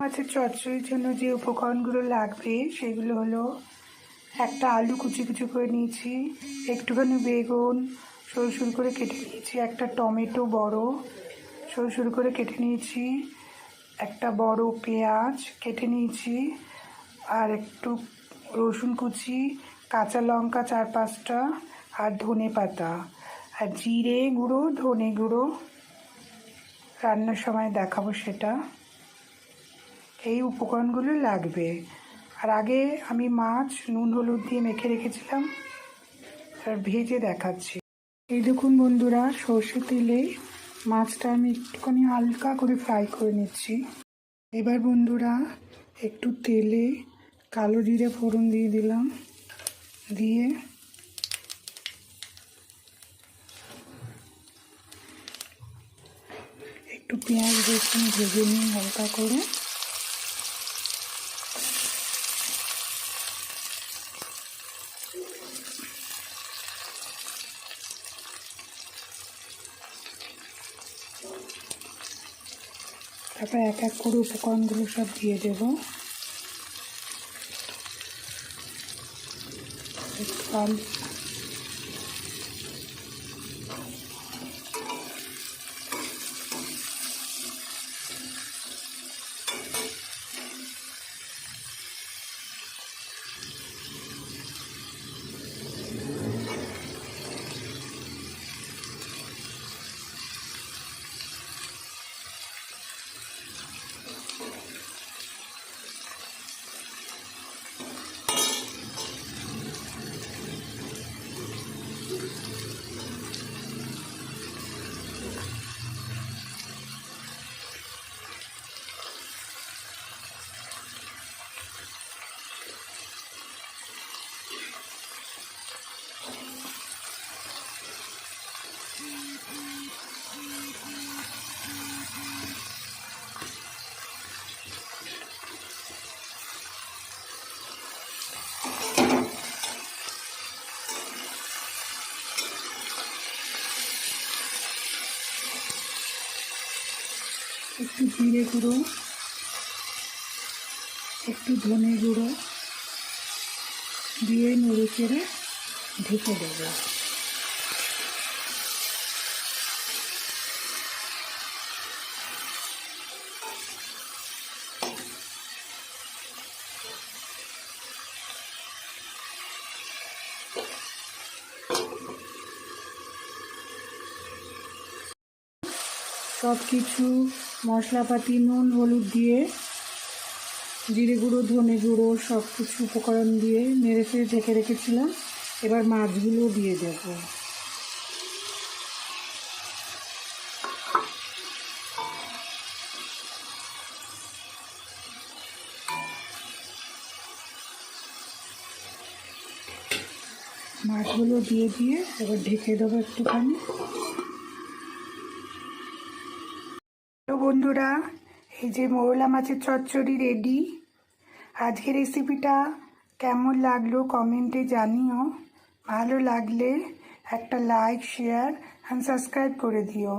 মাছের চচ্চড়ির জন্য যে উপকরণগুলো লাগবে সেগুলো হলো একটা আলু কুচি কুচি করে নিয়েছি, একটুখানি বেগুন সরু সরু করে কেটে নিয়েছি, একটা টমেটো বড় সরু সরু করে কেটে নিয়েছি, একটা বড় পেঁয়াজ কেটে নিয়েছি, আর একটু রসুন কুচি, কাঁচা লঙ্কা 4-5টা, আর ধনে পাতা, আর জিরে গুঁড়ো ধনে গুঁড়ো রান্নার সময় দেখাবো সেটা। এই উপকরণগুলো লাগবে। আর আগে আমি মাছ নুন হলুদ দিয়ে মেখে রেখেছিলাম, আর ভেজে দেখাচ্ছি। এই দেখুন বন্ধুরা, সর্ষে তেলে মাছটা আমি একটুখানি হালকা করে ফ্রাই করে নিচ্ছি। এবার বন্ধুরা একটু তেলে কালো জিরে ফোড়ন দিয়ে দিলাম, দিয়ে একটু পেঁয়াজ রসুন ভেজে নিই হালকা করে। তারপর এক এক করে উপকরণগুলো সব দিয়ে দেব। একটু জিরে গুঁড়ো, একটু ধনে গুঁড়ো দিয়ে নেড়ে চেড়ে ঢেকে দেবো। সব কিছু মশলাপাতি নুন হলুদ দিয়ে জিরে গুঁড়ো ধনে গুঁড়ো সব কিছু উপকরণ দিয়ে নেড়ে চেড়ে ঢেকে রেখেছিলাম। এবার মাছগুলো দিয়ে দেব। মাছগুলো দিয়ে এবার ঢেকে দেবো একটুখানি। তো বন্ধুরা, এই যে মৌরলা মাছের চচ্চড়ি রেডি। আজকের রেসিপিটা কেমন লাগলো কমেন্টে জানিও। ভালো লাগলে একটা লাইক শেয়ার অ্যান্ড সাবস্ক্রাইব করে দিও।